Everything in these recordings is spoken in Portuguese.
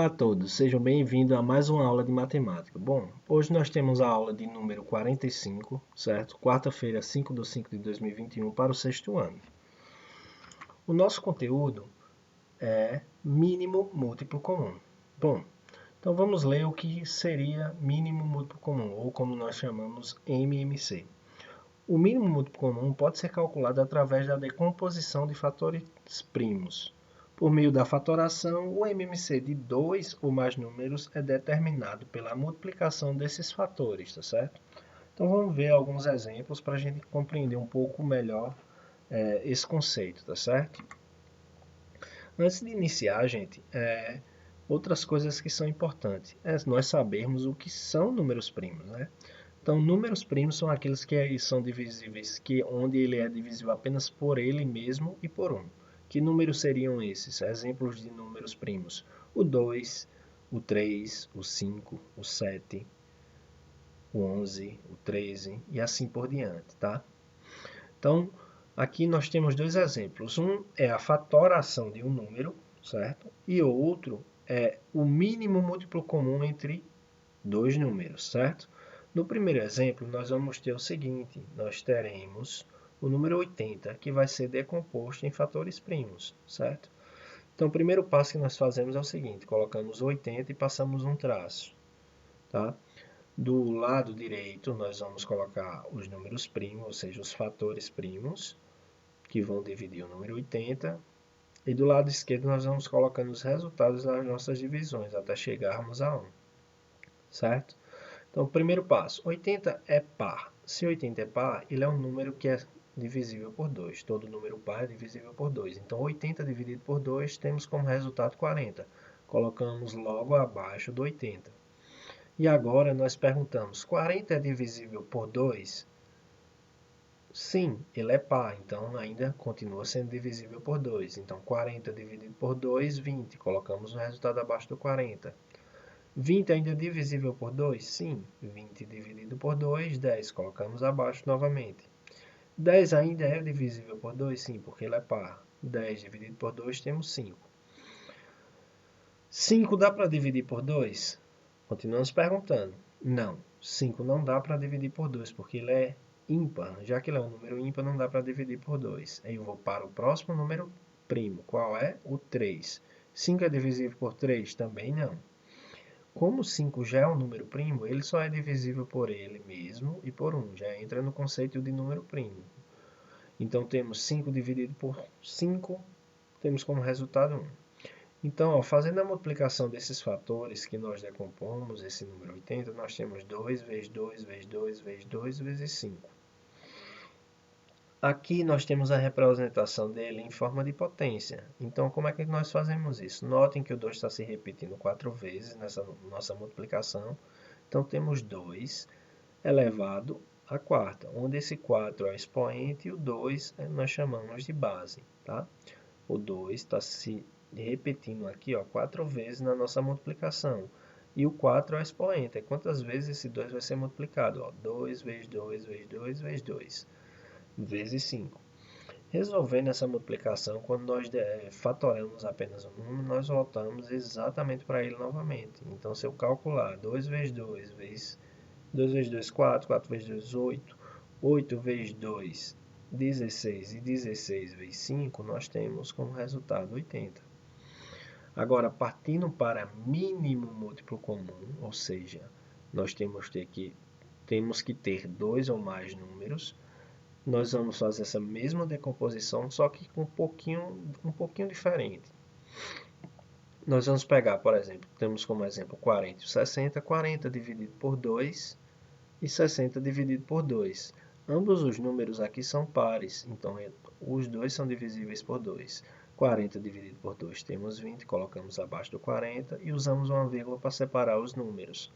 Olá a todos, sejam bem-vindos a mais uma aula de matemática. Bom, hoje nós temos a aula de número 45, certo? Quarta-feira, 5/5/2021, para o sexto ano. O nosso conteúdo é mínimo múltiplo comum. Bom, então vamos ler o que seria mínimo múltiplo comum, ou como nós chamamos MMC. O mínimo múltiplo comum pode ser calculado através da decomposição de fatores primos. Por meio da fatoração, o MMC de dois ou mais números é determinado pela multiplicação desses fatores, tá certo? Então vamos ver alguns exemplos para a gente compreender um pouco melhor esse conceito, tá certo? Antes de iniciar, gente, outras coisas que são importantes é nós sabermos o que são números primos, né? Então, números primos são aqueles que são divisíveis, onde ele é divisível apenas por ele mesmo e por 1. Que números seriam esses? Exemplos de números primos: o 2, o 3, o 5, o 7, o 11, o 13 e assim por diante, tá? Então, aqui nós temos dois exemplos. Um é a fatoração de um número, certo? E o outro é o mínimo múltiplo comum entre dois números, certo? No primeiro exemplo, nós vamos ter o seguinte: nós teremos o número 80, que vai ser decomposto em fatores primos, certo? Então, o primeiro passo que nós fazemos é o seguinte: colocamos 80 e passamos um traço, tá? Do lado direito, nós vamos colocar os números primos, ou seja, os fatores primos, que vão dividir o número 80. E do lado esquerdo, nós vamos colocando os resultados das nossas divisões, até chegarmos a 1, certo? Então, primeiro passo, 80 é par. Se 80 é par, ele é um número que é divisível por 2. Todo número par é divisível por 2. Então, 80 dividido por 2, temos como resultado 40. Colocamos logo abaixo do 80. E agora nós perguntamos, 40 é divisível por 2? Sim, ele é par, então ainda continua sendo divisível por 2. Então, 40 dividido por 2, 20. Colocamos o resultado abaixo do 40. 20 ainda é divisível por 2? Sim. 20 dividido por 2, 10. Colocamos abaixo novamente. 10 ainda é divisível por 2? Sim, porque ele é par. 10 dividido por 2, temos 5. 5 dá para dividir por 2? Continuamos perguntando. Não, 5 não dá para dividir por 2, porque ele é ímpar. Já que ele é um número ímpar, não dá para dividir por 2. Aí eu vou para o próximo número primo. Qual é? O 3. 5 é divisível por 3? Também não. Como 5 já é um número primo, ele só é divisível por ele mesmo e por 1. Já entra no conceito de número primo. Então, temos 5 dividido por 5, temos como resultado 1. Então, fazendo a multiplicação desses fatores que nós decompomos, esse número 80, nós temos 2 vezes 2 vezes 2 vezes 2 vezes 5. Aqui nós temos a representação dele em forma de potência. Então, como é que nós fazemos isso? Notem que o 2 está se repetindo 4 vezes nessa nossa multiplicação. Então, temos 2 elevado à quarta, onde esse 4 é o expoente e o 2 nós chamamos de base. Tá? O 2 está se repetindo aqui 4 vezes na nossa multiplicação. E o 4 é o expoente. É quantas vezes esse 2 vai ser multiplicado? 2 vezes 2 vezes 2 vezes 2. Vezes 5. Resolvendo essa multiplicação, quando nós fatoramos apenas um número, nós voltamos exatamente para ele novamente. Então, se eu calcular 2 vezes 2 vezes 2 vezes 2, 4, 4 vezes 2, 8, 8 vezes 2, 16 e 16 vezes 5, nós temos como resultado 80. Agora, partindo para mínimo múltiplo comum, ou seja, nós temos que ter dois ou mais números, nós vamos fazer essa mesma decomposição, só que com um pouquinho diferente. Nós vamos pegar, por exemplo, temos como exemplo 40 e 60, 40 dividido por 2 e 60 dividido por 2. Ambos os números aqui são pares, então os dois são divisíveis por 2. 40 dividido por 2 temos 20, colocamos abaixo do 40 e usamos uma vírgula para separar os números.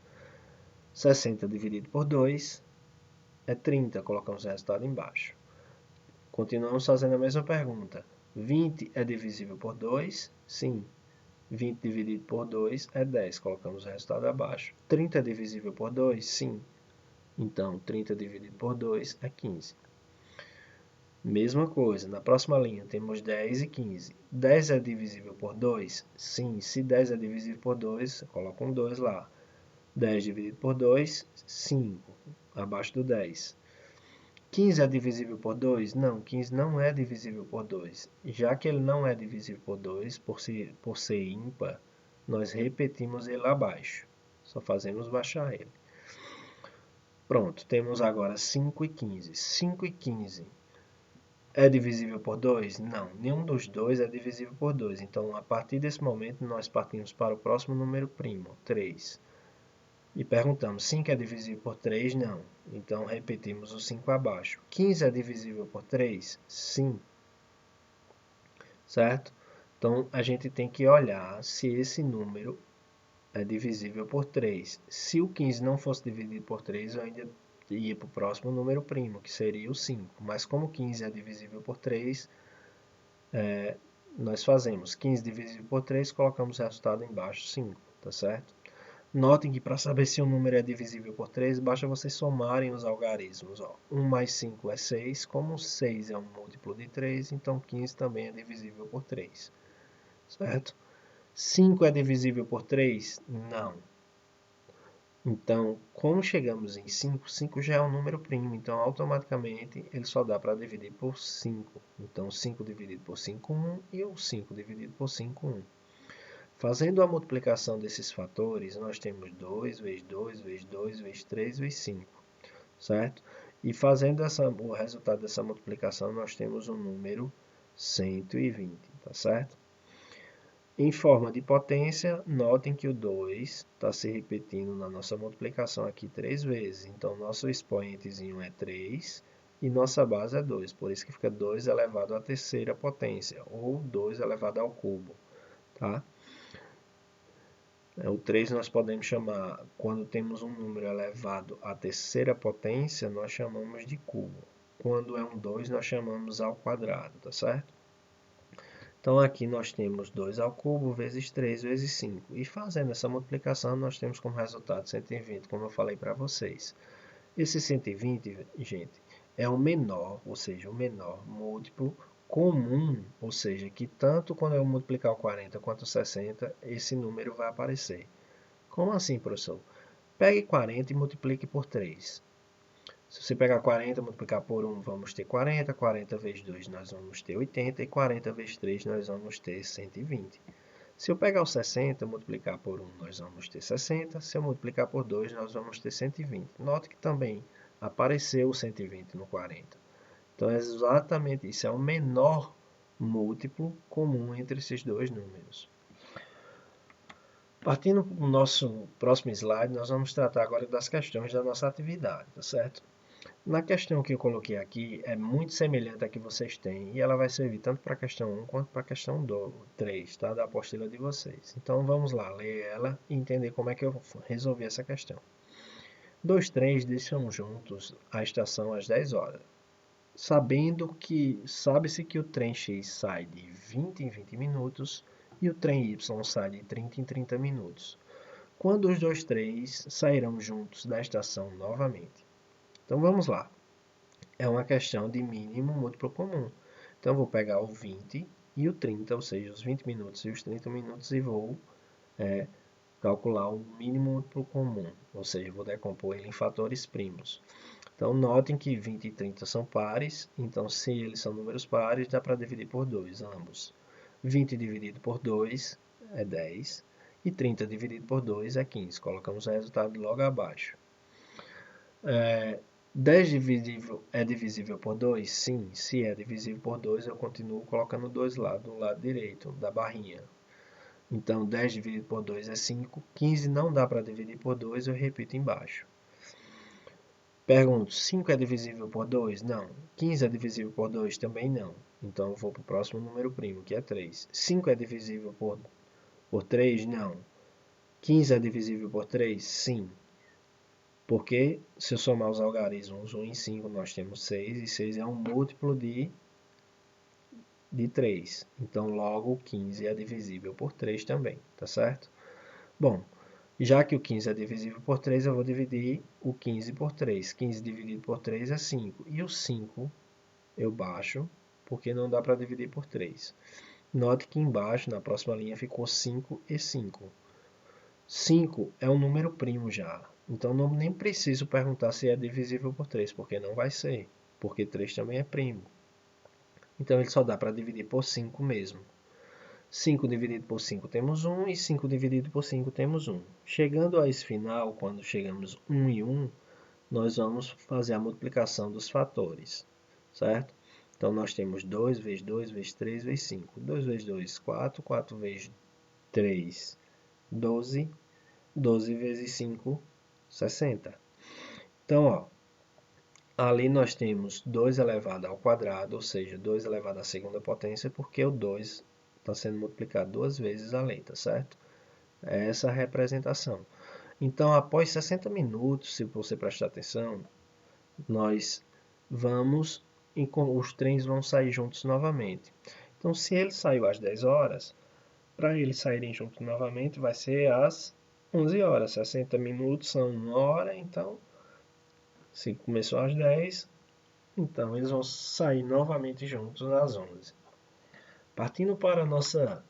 60 dividido por 2 é 30, colocamos o resultado embaixo. Continuamos fazendo a mesma pergunta. 20 é divisível por 2? Sim. 20 dividido por 2 é 10. Colocamos o resultado abaixo. 30 é divisível por 2? Sim. Então, 30 dividido por 2 é 15. Mesma coisa, na próxima linha temos 10 e 15. 10 é divisível por 2? Sim, se 10 é divisível por 2, coloca um 2 lá. 10 dividido por 2, 5, abaixo do 10. 15 é divisível por 2? Não, 15 não é divisível por 2. Já que ele não é divisível por 2, por ser ímpar, nós repetimos ele abaixo. Só fazemos baixar ele. Pronto, temos agora 5 e 15. 5 e 15 é divisível por 2? Não, nenhum dos dois é divisível por 2. Então, a partir desse momento, nós partimos para o próximo número primo, 3. E perguntamos, 5 é divisível por 3? Não. Então, repetimos o 5 abaixo. 15 é divisível por 3? Sim. Certo? Então, a gente tem que olhar se esse número é divisível por 3. Se o 15 não fosse dividido por 3, eu ainda ia para o próximo número primo, que seria o 5. Mas como 15 é divisível por 3, nós fazemos 15 divisível por 3, colocamos o resultado embaixo, 5, tá certo? Notem que para saber se um número é divisível por 3, basta vocês somarem os algarismos. 1 mais 5 é 6, como 6 é um múltiplo de 3, então 15 também é divisível por 3, certo? 5 é divisível por 3? Não. Então, como chegamos em 5, 5 já é um número primo, então automaticamente ele só dá para dividir por 5. Então, 5 dividido por 5, 1, e o 5 dividido por 5, 1. Fazendo a multiplicação desses fatores, nós temos 2 vezes 2 vezes 2 vezes 3 vezes 5, certo? E fazendo o resultado dessa multiplicação, nós temos um número 120, tá certo? Em forma de potência, notem que o 2 está se repetindo na nossa multiplicação aqui 3 vezes. Então, nosso expoentezinho é 3 e nossa base é 2. Por isso que fica 2 elevado à terceira potência, ou 2 elevado ao cubo. Tá? O 3 nós podemos chamar, quando temos um número elevado à terceira potência, nós chamamos de cubo. Quando é um 2, nós chamamos ao quadrado, tá certo? Então, aqui nós temos 2 ao cubo vezes 3 vezes 5. E fazendo essa multiplicação, nós temos como resultado 120, como eu falei para vocês. Esse 120, gente, é o menor, ou seja, o menor múltiplo comum, ou seja, que tanto quando eu multiplicar o 40 quanto o 60, esse número vai aparecer. Como assim, professor? Pegue 40 e multiplique por 3. Se você pegar 40 e multiplicar por 1, vamos ter 40. 40 vezes 2, nós vamos ter 80. E 40 vezes 3, nós vamos ter 120. Se eu pegar o 60 e multiplicar por 1, nós vamos ter 60. Se eu multiplicar por 2, nós vamos ter 120. Note que também apareceu o 120 no 40. Então, é exatamente isso. É o menor múltiplo comum entre esses dois números. Partindo para o nosso próximo slide, nós vamos tratar agora das questões da nossa atividade, tá certo? Na questão que eu coloquei aqui, é muito semelhante à que vocês têm, e ela vai servir tanto para a questão 1 quanto para a questão 3, tá? Da apostila de vocês. Então, vamos lá, ler ela e entender como é que eu resolvi essa questão. Dois trens deixam juntos a estação às 10 horas. Sabe-se que o trem X sai de 20 em 20 minutos e o trem Y sai de 30 em 30 minutos. Quando os dois trens sairão juntos da estação novamente? Então vamos lá. É uma questão de mínimo múltiplo comum. Então eu vou pegar o 20 e o 30, ou seja, os 20 minutos e os 30 minutos, e vou calcular o mínimo múltiplo comum, ou seja, vou decompor ele em fatores primos. Então, notem que 20 e 30 são pares, então se eles são números pares, dá para dividir por 2, ambos. 20 dividido por 2 é 10, e 30 dividido por 2 é 15. Colocamos o resultado logo abaixo. 10 é divisível por 2? Sim, se é divisível por 2, eu continuo colocando 2 lá do lado direito da barrinha. Então, 10 dividido por 2 é 5, 15 não dá para dividir por 2, eu repito embaixo. Pergunto, 5 é divisível por 2? Não. 15 é divisível por 2? Também não. Então, eu vou para o próximo número primo, que é 3. 5 é divisível por 3? Não. 15 é divisível por 3? Sim. Porque, se eu somar os algarismos 1 e 5, nós temos 6, e 6 é um múltiplo de 3. Então, logo, 15 é divisível por 3 também, tá certo? Bom, já que o 15 é divisível por 3, eu vou dividir o 15 por 3. 15 dividido por 3 é 5. E o 5 eu baixo, porque não dá para dividir por 3. Note que embaixo, na próxima linha, ficou 5 e 5. 5 é um número primo já. Então, nem preciso perguntar se é divisível por 3, porque não vai ser. Porque 3 também é primo. Então, ele só dá para dividir por 5 mesmo. 5 dividido por 5 temos 1 e 5 dividido por 5 temos 1. Chegando a esse final, quando chegamos 1 e 1, nós vamos fazer a multiplicação dos fatores, certo? Então, nós temos 2 vezes 2 vezes 3 vezes 5. 2 vezes 2, 4. 4 vezes 3, 12. 12 vezes 5, 60. Então, ó, ali nós temos 2 elevado ao quadrado, ou seja, 2 elevado à segunda potência, porque o 2 está sendo multiplicado duas vezes a letra, certo? É essa a representação. Então, após 60 minutos, se você prestar atenção, nós vamos e os trens vão sair juntos novamente. Então, se ele saiu às 10 horas, para eles saírem juntos novamente vai ser às 11 horas. 60 minutos são 1 hora, então, se começou às 10, então eles vão sair novamente juntos às 11. Partindo para a nossa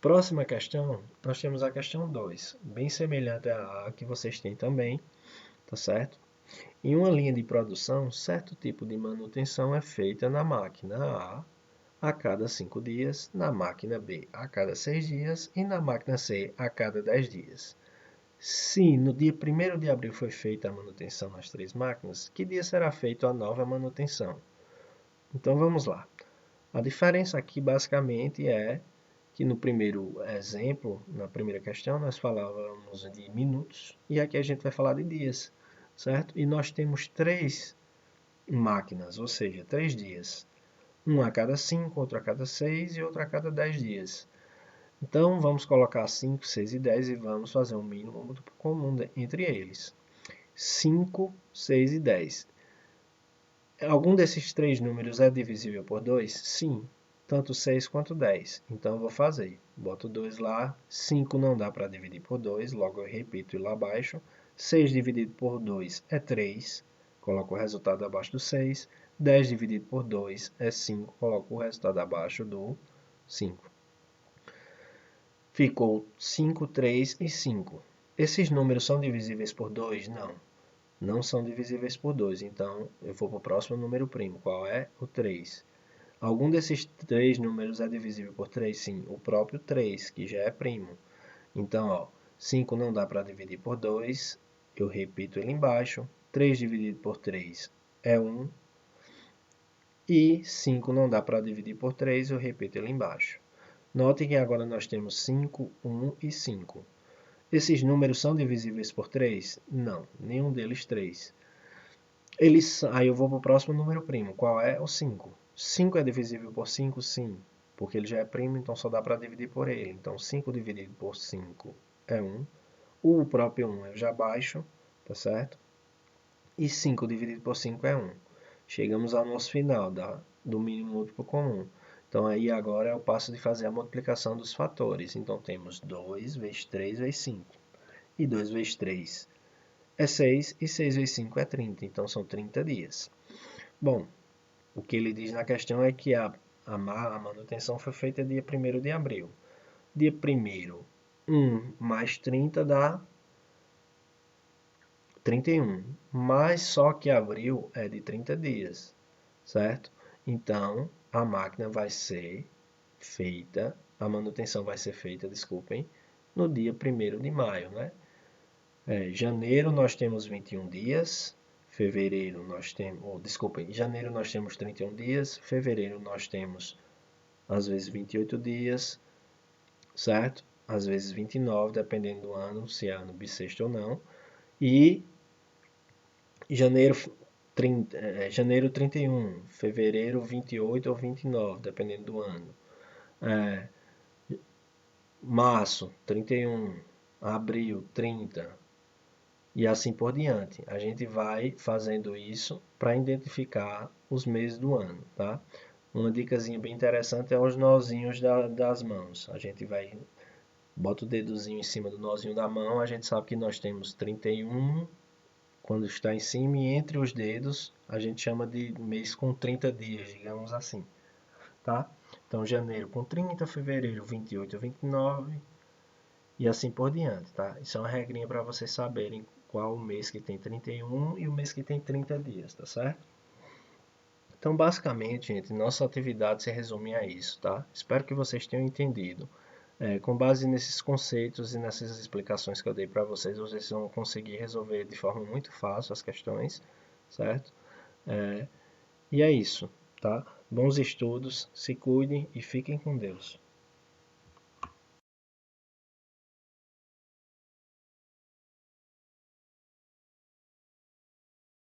próxima questão, nós temos a questão 2, bem semelhante à que vocês têm também, tá certo? Em uma linha de produção, certo tipo de manutenção é feita na máquina A cada 5 dias, na máquina B a cada 6 dias e na máquina C a cada 10 dias. Se no dia 1º de abril foi feita a manutenção nas 3 máquinas, que dia será feita a nova manutenção? Então vamos lá. A diferença aqui basicamente é que no primeiro exemplo, na primeira questão, nós falávamos de minutos e aqui a gente vai falar de dias, certo? E nós temos 3 máquinas, ou seja, 3 dias. Um a cada 5, outro a cada 6 e outro a cada 10 dias. Então, vamos colocar 5, 6 e 10 e vamos fazer um mínimo múltiplo comum entre eles. 5, 6 e 10. Algum desses 3 números é divisível por 2? Sim, tanto 6 quanto 10. Então, eu vou fazer. Boto 2 lá. 5 não dá para dividir por 2, logo eu repito e lá abaixo. 6 dividido por 2 é 3. Coloco o resultado abaixo do 6. 10 dividido por 2 é 5. Coloco o resultado abaixo do 5. Ficou 5, 3 e 5. Esses números são divisíveis por 2? Não. Não são divisíveis por 2. Então, eu vou para o próximo número primo. Qual é? O 3. Algum desses 3 números é divisível por 3? Sim. O próprio 3, que já é primo. Então, ó, 5 não dá para dividir por 2. Eu repito ele embaixo. 3 dividido por 3 é 1. E 5 não dá para dividir por 3. Eu repito ele embaixo. Note que agora nós temos 5, 1 e 5. Esses números são divisíveis por 3? Não, nenhum deles 3. Aí eu vou para o próximo número primo. Qual é? O 5. 5 é divisível por 5? Sim, porque ele já é primo, então só dá para dividir por ele. Então 5 dividido por 5 é 1. O próprio 1 eu já baixo, tá certo? E 5 dividido por 5 é 1. Chegamos ao nosso final do mínimo múltiplo comum. Então, aí agora é o passo de fazer a multiplicação dos fatores. Então, temos 2 vezes 3 vezes 5. E 2 vezes 3 é 6 e 6 vezes 5 é 30. Então, são 30 dias. Bom, o que ele diz na questão é que a manutenção foi feita dia 1º de abril. Dia 1º, 1 mais 30 dá 31. Mas só que abril é de 30 dias, certo? Então, a máquina vai ser feita, a manutenção vai ser feita, desculpem, no dia 1º de maio, né? Janeiro nós temos 21 dias, fevereiro nós temos, desculpem, janeiro nós temos 31 dias, fevereiro nós temos às vezes 28 dias, certo? Às vezes 29, dependendo do ano, se é ano bissexto ou não. E janeiro 31, fevereiro 28 ou 29, dependendo do ano. Março 31, abril 30 e assim por diante. A gente vai fazendo isso para identificar os meses do ano, tá? Uma dicasinha bem interessante é os nozinhos das mãos. A gente vai, bota o dedozinho em cima do nozinho da mão, a gente sabe que nós temos 31 quando está em cima, e entre os dedos a gente chama de mês com 30 dias, digamos assim, tá? Então, janeiro com 30, fevereiro 28 a 29 e assim por diante, tá? Isso é uma regrinha para vocês saberem qual o mês que tem 31 e o mês que tem 30 dias, tá certo? Então, basicamente, gente, nossa atividade se resume a isso, tá? Espero que vocês tenham entendido. Com base nesses conceitos e nessas explicações que eu dei para vocês, vocês vão conseguir resolver de forma muito fácil as questões, certo? E é isso, tá? Bons estudos, se cuidem e fiquem com Deus.